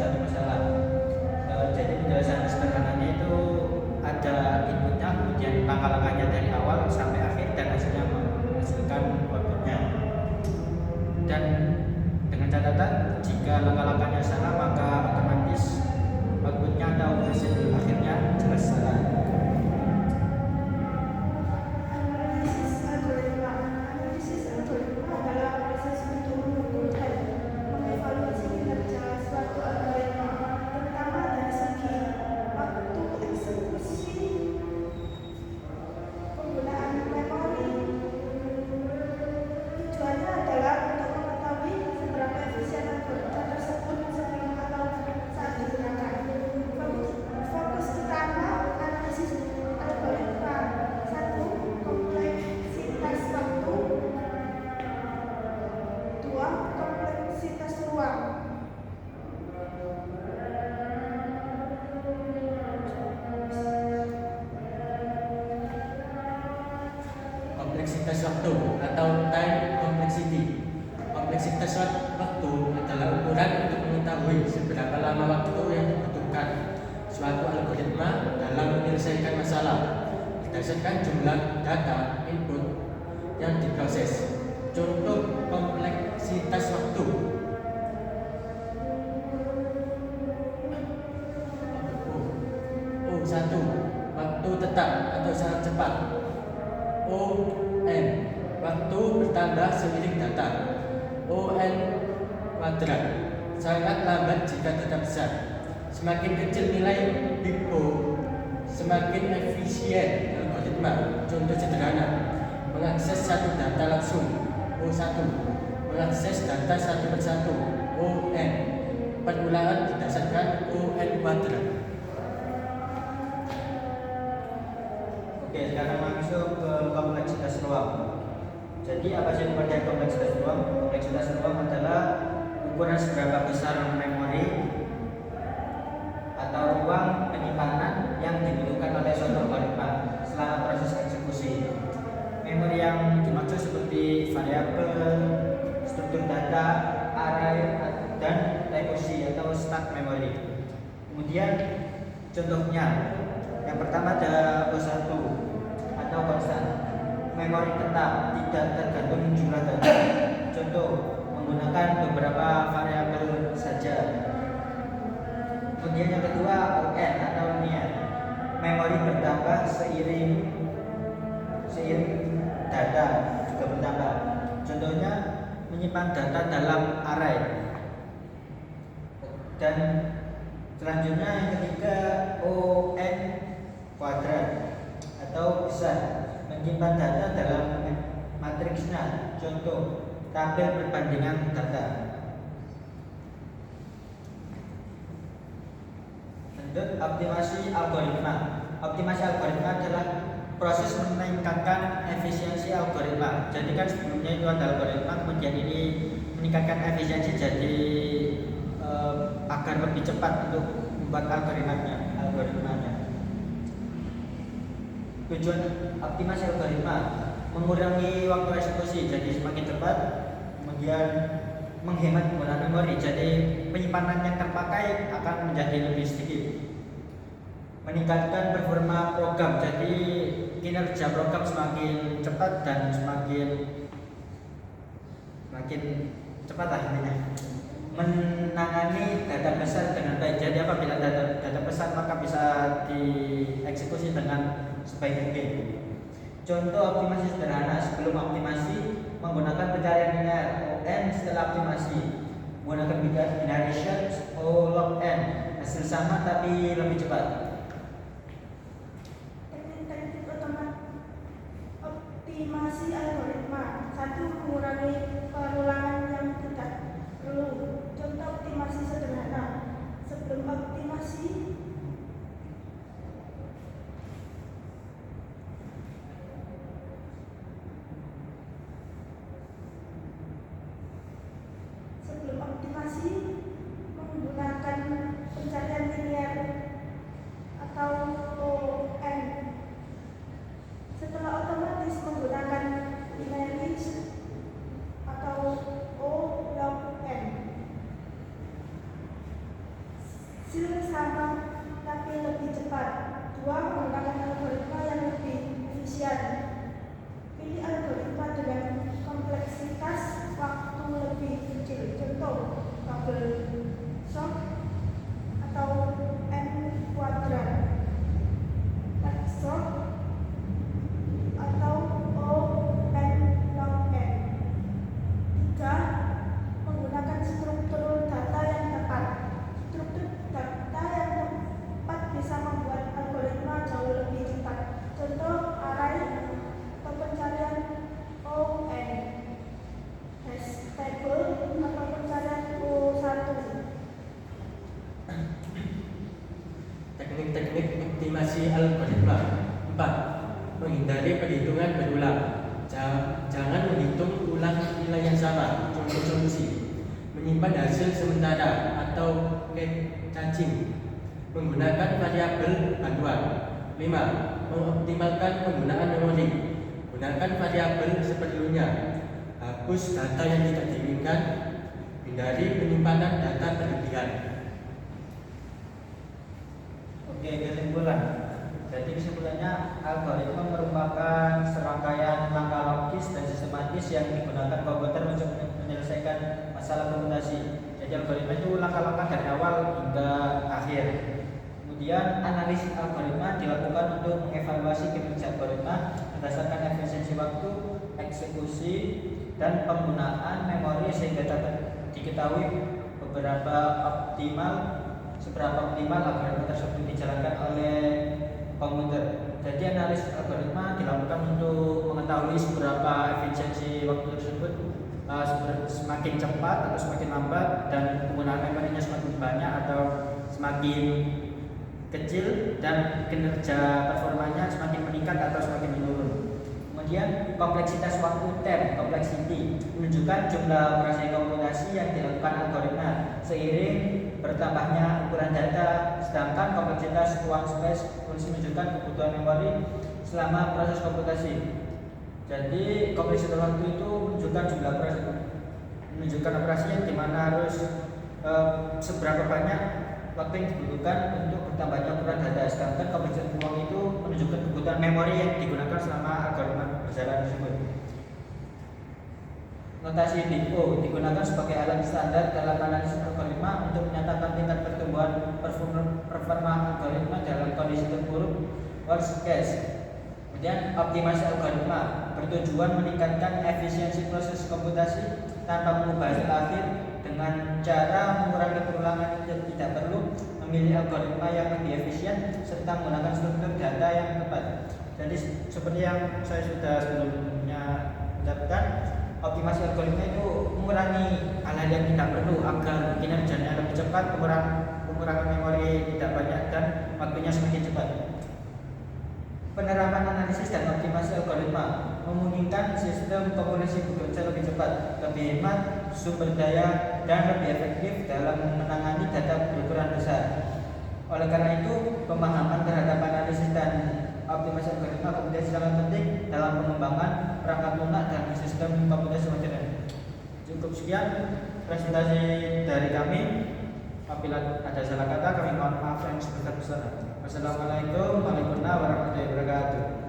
suatu masalah. Jadi penjelasan sederhananya itu ada inputnya, kemudian langkah-langkahnya dari awal sampai akhir dan hasilnya menghasilkan outputnya. Dan dengan catatan jika langkah-langkahnya salah maka otomatis outputnya atau hasil akhirnya jelas salah. Kompleksitas waktu atau time complexity. Kompleksitas waktu adalah ukuran untuk mengetahui seberapa lama waktu yang dibutuhkan suatu algoritma dalam menyelesaikan masalah berdasarkan jumlah data input yang diproses. Contoh kompleksitas waktu. O1 waktu tetap atau sangat cepat. ON waktu bertambah seiring data. ON kuadrat sangat lambat jika data besar. Semakin kecil nilai big O, semakin efisien algoritma. Contoh sederhana, mengakses satu data langsung O1, mengakses data satu persatu ON. Perulangan berdasarkan ON kuadrat. Oke, sekarang langsung ke kompleksitas ruang. Jadi apa sih pengertian kompleksitas ruang? Kompleksitas ruang adalah ukuran seberapa besar memori atau ruang penyimpanan yang dibutuhkan oleh suatu algoritma selama proses eksekusi. Memori yang dimaksud seperti variabel, struktur data, array, dan typology atau stack memory. Kemudian contohnya, yang pertama ada O1 atau konstan, memori tetap tidak tergantung jumlah data. Contoh, menggunakan beberapa variabel saja. Kemudian yang kedua ON atau linear, memori bertambah seiring data juga bertambah. Contohnya menyimpan data dalam array. Dan selanjutnya yang ketiga ON kuadrat atau besar, menyimpan data dalam matriksnya. Contoh, tabel perbandingan data. Lanjut, optimasi algoritma. Optimasi algoritma adalah proses meningkatkan efisiensi algoritma. Jadi kan sebelumnya itu ada algoritma, kemudian ini meningkatkan efisiensi jadi agar lebih cepat untuk membuat algoritmanya. Tujuan optimasi algoritma mengurangi waktu eksekusi jadi semakin cepat, kemudian menghemat penggunaan memori jadi penyimpanan yang terpakai akan menjadi lebih sedikit, meningkatkan performa program jadi kinerja program semakin cepat dan semakin cepat lah intinya, menangani data besar dengan baik. Jadi apabila data besar maka bisa dieksekusi dengan sebaik mungkin. Contoh optimasi sederhana, sebelum optimasi menggunakan pencarian linear ON, setelah optimasi menggunakan binary search O log N, hasil sama tapi lebih cepat. Teknik optimasi algoritma. 1. Mengurangi pengulangan yang tidak perlu. Contoh optimasi sederhana, sebelum optimasi menggunakan pencarian linear Hasil sama tapi lebih cepat. 2. Menggunakan algoritma yang lebih efisien. Pilih algoritma dengan kompleksitas waktu lebih kecil. Contoh, bubble sort atau n kuadrat, patch sort atau O n log n. 3. Menggunakan struktur data yang tepat. Struktur data yang tepat bisa membuat algoritma jauh lebih cepat. Contoh, array atau pencarian O n, hash table atau pencarian O1. Teknik-teknik optimasi algoritma. 4. Menghindari perhitungan berulang. Jangan menghitung ulang nilai yang sama untuk solusi. Menyimpan hasil sementara atau caching. Menggunakan variabel bantuan. 5. Mengoptimalkan penggunaan memori. Gunakan variabel seperlunya. Hapus data yang tidak diinginkan. Hindari penyimpanan data berlebihan. Oke, kesimpulan. Jadi kesimpulannya, algoritma merupakan serangkaian langkah logis dan sistematis yang digunakan komputer untuk menyelesaikan masalah komputasi. Jadi algoritma itu langkah-langkah dari awal hingga akhir. Kemudian analisis algoritma dilakukan untuk mengevaluasi kinerja algoritma berdasarkan efisiensi waktu, eksekusi, dan penggunaan memori sehingga dapat diketahui seberapa optimal algoritma tersebut dijalankan oleh komputer. Jadi analisis algoritma dilakukan untuk mengetahui seberapa efisiensi waktu tersebut semakin cepat atau semakin lambat, dan penggunaan memorinya semakin banyak atau semakin kecil, dan kinerja performanya semakin meningkat atau semakin menurun. Kemudian kompleksitas waktu time, complexity, menunjukkan jumlah operasi komputasi yang dilakukan algoritma seiring bertambahnya ukuran data, sedangkan kompleksitas ruang space menunjukkan kebutuhan memori selama proses komputasi. Jadi kompleksitas waktu itu menunjukkan jumlah operasi, menunjukkan operasi yang dimana harus seberapa banyak waktu yang dibutuhkan untuk bertambahnya ukuran data, sedangkan kompleksitas ruang itu menunjukkan kebutuhan memori yang digunakan selama algoritma berjalan tersebut. Notasi DIO digunakan sebagai alat standar dalam analisis algoritma untuk menyatakan tingkat pertumbuhan performa algoritma dalam kondisi terburuk worst case. Kemudian optimasi algoritma bertujuan meningkatkan efisiensi proses komputasi tanpa mengubah hasil akhir dengan cara mengurangi perulangan yang tidak perlu, memilih algoritma yang lebih efisien, serta menggunakan struktur data yang tepat. Jadi seperti yang saya sudah sebelumnya ucapkan, optimasi algoritma itu mengurangi hal-hal yang tidak perlu agar kinerjanya lebih cepat, pengurangan memori tidak banyak, dan waktunya semakin cepat. Penerapan analisis dan optimasi algoritma memungkinkan sistem komputasi bekerja lebih cepat, lebih hemat sumber daya, dan lebih efektif dalam menangani data berukuran besar. Oleh karena itu, pemahaman terhadap analisis dan optimasi algoritma komputasi sangat penting dalam pengembangan perangkat lunak dan sistem komputasi modern. Cukup sekian presentasi dari kami. Apabila ada salah kata, kami mohon maaf yang sebesar-besarnya. Wassalamualaikum warahmatullahi wabarakatuh.